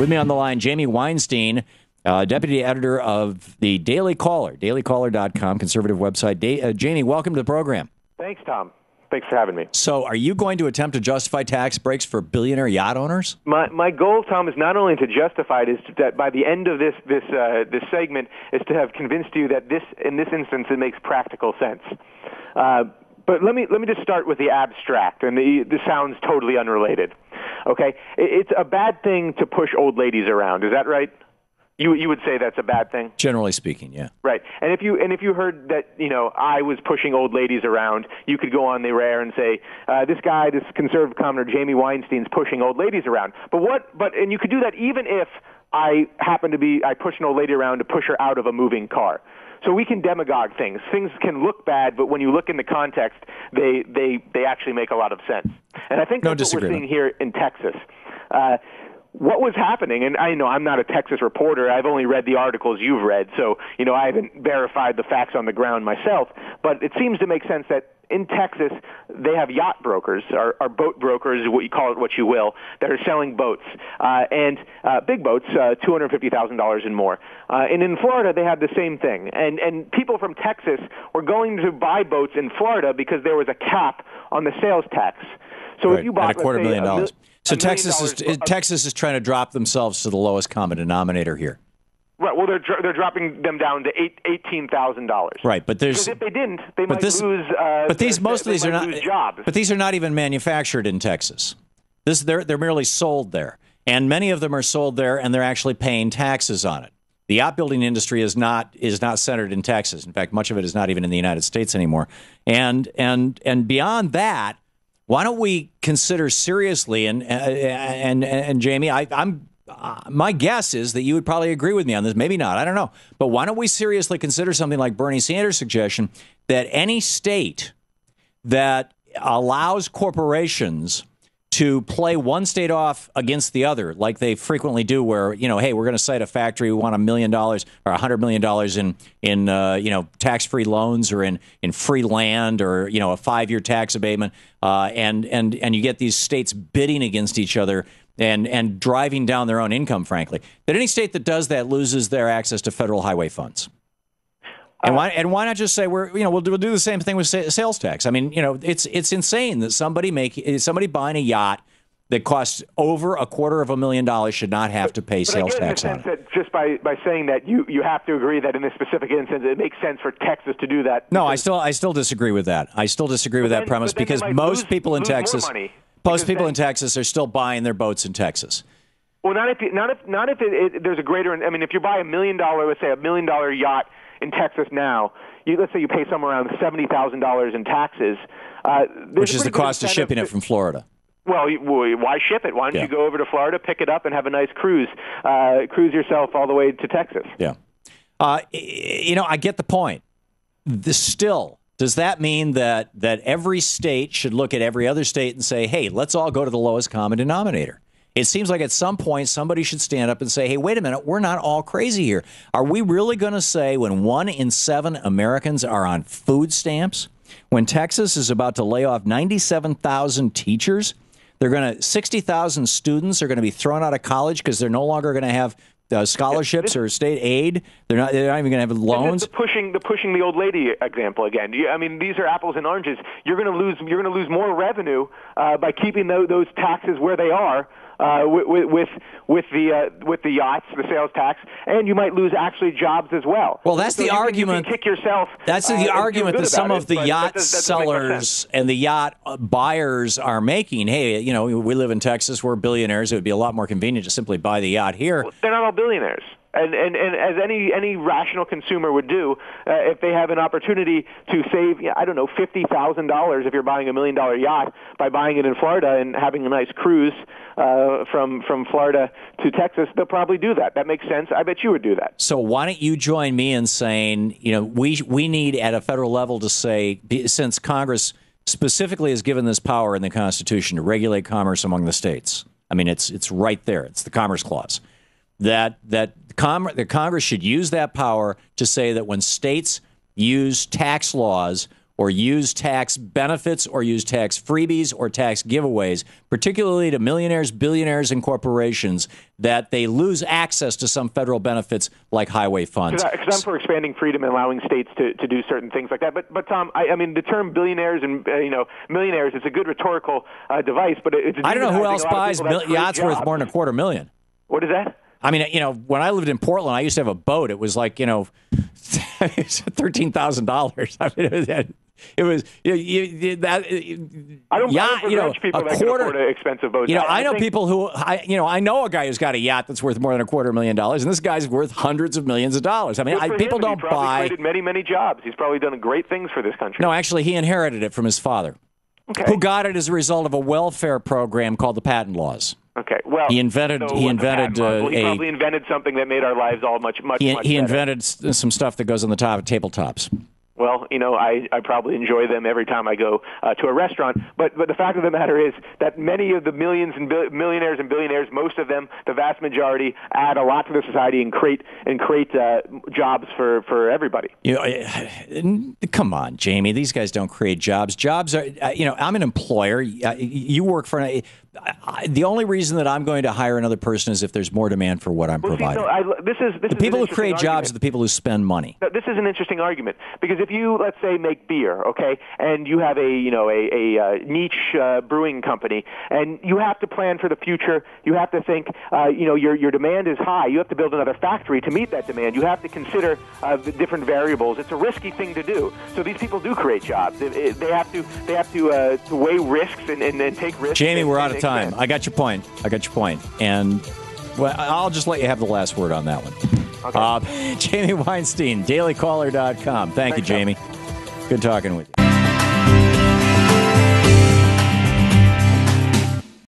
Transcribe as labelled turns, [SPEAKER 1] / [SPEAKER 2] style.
[SPEAKER 1] With me on the line, Jamie Weinstein, deputy editor of the Daily Caller, dailycaller.com, conservative website. Jamie, welcome to the program.
[SPEAKER 2] Thanks, Tom. Thanks for having me.
[SPEAKER 1] So are you going to attempt to justify tax breaks for billionaire yacht owners?
[SPEAKER 2] My goal, Tom, is not only to justify it, is that by the end of this segment, is to have convinced you that in this instance, it makes practical sense. But let me just start with the abstract, and this sounds totally unrelated. Okay, it's a bad thing to push old ladies around. Is that right? You would say that's a bad thing?
[SPEAKER 1] Generally speaking, yeah.
[SPEAKER 2] Right. And if you heard that, I was pushing old ladies around, you could go on the air and say, this conservative commenter, Jamie Weinstein's pushing old ladies around. And you could do that even if I push an old lady around to push her out of a moving car. So we can demagogue things. Things can look bad, but when you look in the context, they actually make a lot of sense. And I think that's what we're seeing here in Texas. What was happening, and I know I'm not a Texas reporter, I've only read the articles you've read, so I haven't verified the facts on the ground myself, but it seems to make sense that in Texas, they have yacht brokers, or boat brokers, what you call it, what you will, that are selling boats, and big boats, $250,000 and more. And in Florida, they have the same thing. And people from Texas were going to buy boats in Florida because there was a cap on the sales tax. So if you bought,
[SPEAKER 1] at $250,000. So Texas is trying to drop themselves to the lowest common denominator here.
[SPEAKER 2] Right. Well, they're dropping them down to $18,000.
[SPEAKER 1] Right, but
[SPEAKER 2] because if they didn't, they might lose. But
[SPEAKER 1] most of these are not
[SPEAKER 2] jobs.
[SPEAKER 1] But these are not even manufactured in Texas. They're merely sold there, and many of them are sold there, and they're actually paying taxes on it. The yacht building industry is not centered in Texas. In fact, much of it is not even in the United States anymore. And beyond that, why don't we consider seriously, and Jamie, my guess is that you would probably agree with me on this. Maybe not. I don't know. But why don't we seriously consider something like Bernie Sanders' suggestion that any state that allows corporations to play one state off against the other, like they frequently do, where, hey, we're going to cite a factory, we want $1 million or $100 million in tax-free loans or in free land or, a 5-year tax abatement, and you get these states bidding against each other and driving down their own income, frankly. That any state that does that loses their access to federal highway funds. And why not just say we'll do the same thing with sales tax? I mean, it's insane that somebody buying a yacht that costs over $250,000 should not have to pay sales tax on it.
[SPEAKER 2] That just by saying that you have to agree that in this specific instance it makes sense for Texas to do that.
[SPEAKER 1] No, I still disagree with that. I still disagree with that premise because most people in Texas are still buying their boats in Texas.
[SPEAKER 2] Well, not if there's a greater. I mean, if you buy $1 million, let's say $1 million yacht in Texas now, let's say you pay somewhere around $70,000 in taxes,
[SPEAKER 1] which is the cost of shipping it from Florida.
[SPEAKER 2] Well, why ship it? Why don't you go over to Florida, pick it up, and have a nice cruise yourself all the way to Texas?
[SPEAKER 1] Yeah. I get the point. Still, does that mean that every state should look at every other state and say, hey, let's all go to the lowest common denominator? It seems like at some point somebody should stand up and say, hey, wait a minute, we're not all crazy here. Are we really going to say when 1 in 7 Americans are on food stamps, when Texas is about to lay off 97,000 teachers, 60,000 students are going to be thrown out of college because they're no longer going to have scholarships or state aid. They're not even going to have loans.
[SPEAKER 2] The pushing the old lady example again. I mean, these are apples and oranges. You're going to lose more revenue by keeping those taxes where they are. With the yachts, the sales tax, and you might lose actually jobs as well.
[SPEAKER 1] Well, that's the argument.
[SPEAKER 2] You can kick yourself.
[SPEAKER 1] That's the argument that some of the yacht sellers and the yacht buyers are making. Hey, we live in Texas. We're billionaires. It would be a lot more convenient to simply buy the yacht here.
[SPEAKER 2] Well, they're not all billionaires. And as any rational consumer would do, if they have an opportunity to save, $50,000 if you're buying $1 million yacht by buying it in Florida and having a nice cruise from Florida to Texas, they'll probably do that. That makes sense. I bet you would do that.
[SPEAKER 1] So why don't you join me in saying, we need at a federal level to say, since Congress specifically has given this power in the Constitution to regulate commerce among the states. I mean, it's right there. It's the Commerce Clause. That Congress should use that power to say that when states use tax laws or use tax benefits or use tax freebies or tax giveaways, particularly to millionaires, billionaires, and corporations, that they lose access to some federal benefits like highway funds.
[SPEAKER 2] Because I'm for expanding freedom and allowing states to do certain things like that. But Tom, I mean, the term billionaires and millionaires, it's a good rhetorical device, but it's
[SPEAKER 1] I don't know who else buys yachts worth more than $250,000.
[SPEAKER 2] What is that?
[SPEAKER 1] I mean, when I lived in Portland, I used to have a boat. It was like, $13,000. I mean, it was that.
[SPEAKER 2] I don't
[SPEAKER 1] yacht,
[SPEAKER 2] people that can afford expensive boats.
[SPEAKER 1] I know people who I know a guy who's got a yacht that's worth more than $250,000, and this guy's worth hundreds of millions of dollars. I mean, people don't buy. He
[SPEAKER 2] probably created many jobs. He's probably done great things for this country.
[SPEAKER 1] No, actually, he inherited it from his father, who got it as a result of a welfare program called the Patent Laws.
[SPEAKER 2] Okay, well,
[SPEAKER 1] he invented
[SPEAKER 2] he probably invented something that made our lives all much
[SPEAKER 1] he
[SPEAKER 2] better.
[SPEAKER 1] Invented some stuff that goes on the top of tabletops.
[SPEAKER 2] Well, I probably enjoy them every time I go to a restaurant. But the fact of the matter is that many of the millionaires and billionaires, most of them, the vast majority, add a lot to the society and create jobs for everybody.
[SPEAKER 1] Come on, Jamie. These guys don't create jobs. Jobs are, I'm an employer. You work for the only reason that I'm going to hire another person is if there's more demand for what I'm providing. The people who create jobs are the people who spend money.
[SPEAKER 2] This is an interesting argument because if you, let's say, make beer, okay, and you have a niche brewing company, and you have to plan for the future, you have to think, your demand is high. You have to build another factory to meet that demand. You have to consider the different variables. It's a risky thing to do. So these people do create jobs. They have to weigh risks and take risks.
[SPEAKER 1] Jamie, we're out of time. I got your point. And well, I'll just let you have the last word on that one. Okay. Jamie Weinstein, dailycaller.com. Thanks, you, Jamie. Good talking with you.